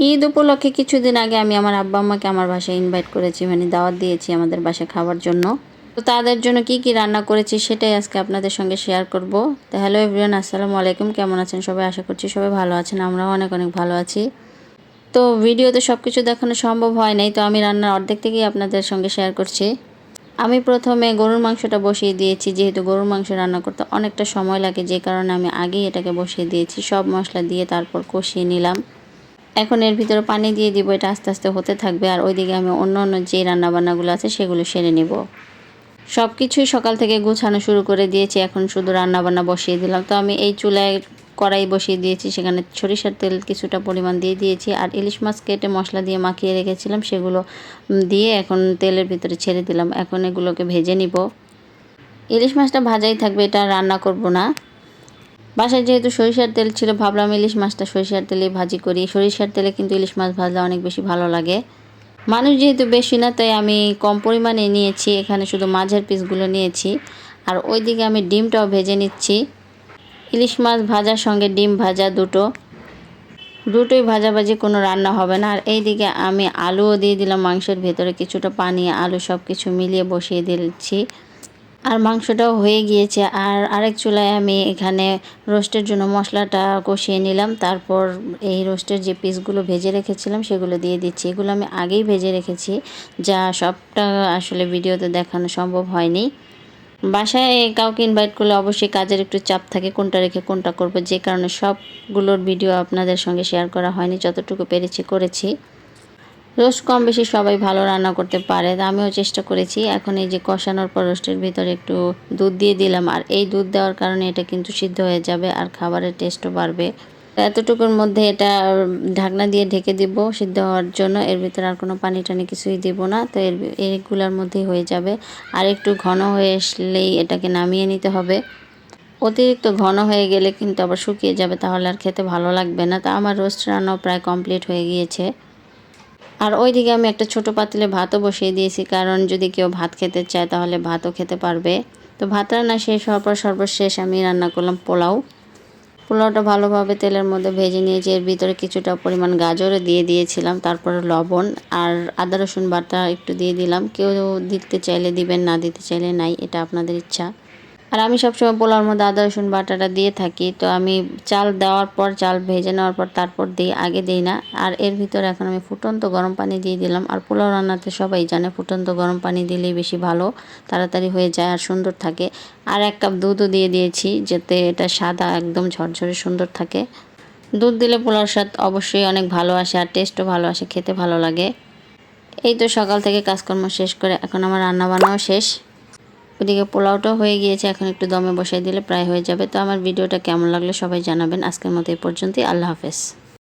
ঈদ উপলক্ষে কিছুদিন আগে আমি আমার আব্বা আম্মাকে আমার বাসায় ইনভাইট করেছি, মানে দাওয়াত দিয়েছি আমাদের বাসায় খাওয়ার জন্য। তো তাদের জন্য কি কি রান্না করেছি সেটাই আজকে আপনাদের সঙ্গে শেয়ার করব। তো হ্যালো এভরিওয়ান, আসসালামু আলাইকুম। কেমন আছেন সবাই? আশা করছি সবাই ভালো আছেন, আমরাও অনেক অনেক ভালো আছি। তো ভিডিওতে সব কিছু দেখানো সম্ভব হয় নাই, তো আমি রান্নার অর্ধেক থেকেই আপনাদের সঙ্গে শেয়ার করছি। আমি প্রথমে গরুর মাংসটা বসিয়ে দিয়েছি, যেহেতু গরুর মাংস রান্না করতে অনেকটা সময় লাগে, যে কারণে আমি আগেই এটাকে বসিয়ে দিয়েছি। সব মশলা দিয়ে তারপর কষিয়ে নিলাম। এখন এর ভিতরে পানি দিয়ে দিব, এটা আস্তে আস্তে হতে থাকবে। আর ওইদিকে আমি অন্য অন্য যে রান্নাবান্নাগুলো আছে সেগুলো সেরে নেব। সব কিছুই সকাল থেকে গুছানো শুরু করে দিয়েছি, এখন শুধু রান্নাবান্না বসিয়ে দিলাম। তো আমি এই চুলায় কড়াই বসিয়ে দিয়েছি, সেখানে সরিষার তেল কিছুটা পরিমাণ দিয়ে দিয়েছি। আর ইলিশ মাছ কেটে মশলা দিয়ে মাখিয়ে রেখেছিলাম, সেগুলো দিয়ে এখন তেলের ভিতরে ছেড়ে দিলাম। এখন এগুলোকে ভেজে নিব। ইলিশ মাছটা ভাজাই থাকবে, এটা রান্না করব না। বাসায় যেহেতু সরিষার তেল ছিল, ভাবলাম ইলিশ মাছটা সরিষার তেলে ভাজি করি। সরিষার তেলে কিন্তু ইলিশ মাছ ভাজলে অনেক বেশি ভালো লাগে। মানুষ যেহেতু বেশি না, তাই আমি কম পরিমাণে নিয়েছি, এখানে শুধু মাঝের পিসগুলো নিয়েছি। আর ওইদিকে আমি ডিমটাও ভেজে নিচ্ছি। ইলিশ মাছ ভাজার সঙ্গে ডিম ভাজা দুটোই ভাজাভাজি, কোনো রান্না হবে না। আর এইদিকে আমি আলুও দিয়ে দিলাম মাংসের ভেতরে, কিছুটা পানি আলু সব কিছু মিলিয়ে বসিয়ে দিচ্ছি। আর মাংসটাও হয়ে গিয়েছে। আর আরেক চুলায় আমি এখানে রোস্টের জন্য মশলাটা কষিয়ে নিলাম। তারপর এই রোস্টের যে পিসগুলো ভেজে রেখেছিলাম সেগুলো দিয়ে দিচ্ছি। এগুলো আমি আগেই ভেজে রেখেছি, যা সবটা আসলে ভিডিওতে দেখানো সম্ভব হয়নি। বাসায় কাউকে ইনভাইট করলে অবশ্যই কাজের একটু চাপ থাকে, কোনটা রেখে কোনটা করবো, যে কারণে সবগুলোর ভিডিও আপনাদের সঙ্গে শেয়ার করা হয়নি। যতটুকু পেরেছি করেছি। রোস্ট কম বেশি সবাই ভালো রান্না করতে পারে, তা আমিও চেষ্টা করেছি। এখন এই যে কষানোর পর রোস্টের ভিতরে একটু দুধ দিয়ে দিলাম, আর এই দুধ দেওয়ার কারণে এটা কিন্তু সিদ্ধ হয়ে যাবে আর খাবারের টেস্টও বাড়বে। এতটুকুর মধ্যে এটা ঢাকনা দিয়ে ঢেকে দিব সিদ্ধ হওয়ার জন্য। এর ভিতরে আর কোনো পানি টানি কিছুই দিব না, তো এইগুলোর মধ্যেই হয়ে যাবে। আর একটু ঘন হয়ে আসলেই এটাকে নামিয়ে নিতে হবে। অতিরিক্ত ঘন হয়ে গেলে কিন্তু আবার শুকিয়ে যাবে, তাহলে আর খেতে ভালো লাগবে না। তা আমার রোস্ট রান্নাও প্রায় কমপ্লিট হয়ে গিয়েছে। আর ওইদিকে আমি একটা ছোট পাতিলে ভাতও বসিয়ে দিয়েছি, কারণ যদি কেউ ভাত খেতে চায় তাহলে ভাতও খেতে পারবে। তো ভাত রান্না শেষ হওয়ার পর সর্বশেষ আমি রান্না করলাম পোলাওটা ভালোভাবে তেলের মধ্যে ভেজে নিয়েছি। এর ভিতরে কিছুটা পরিমাণ গাজরও দিয়ে দিয়েছিলাম, তারপরে লবণ আর আদা রসুন বাটা একটু দিয়ে দিলাম। কেউ দিতে চাইলে দিবেন, না দিতে চাইলে নাই, এটা আপনাদের ইচ্ছা। আর আমি সবসময় পোলাওর মধ্যে আদা রসুন বাটাটা দিয়ে থাকি। তো আমি চাল দেওয়ার পর, চাল ভেজে নেওয়ার পর তারপর দিই, আগে দিই না। আর এর ভিতরে এখন আমি ফুটন্ত গরম পানি দিয়ে দিলাম। আর পোলাও রান্নাতে সবাই জানে ফুটন্ত গরম পানি দিলেই বেশি ভালো, তাড়াতাড়ি হয়ে যায় আর সুন্দর থাকে। আর 1 কাপ দুধও দিয়ে দিয়েছি, যাতে এটা সাদা একদম ঝরঝরে সুন্দর থাকে। দুধ দিলে পোলাওর স্বাদ অবশ্যই অনেক ভালো আসে, আর টেস্টও ভালো আসে, খেতে ভালো লাগে। এই তো সকাল থেকে কাজকর্ম শেষ করে এখন আমার রান্না বান্নাও শেষ। ওদিকে পোলাওটাও হয়ে গিয়েছে, এখন একটু দমে বসাই দিলে প্রায় হয়ে যাবে। তো আমার ভিডিওটা কেমন লাগলো সবাই জানাবেন। আজকের মতো এই পর্যন্তই। আল্লাহ হাফেজ।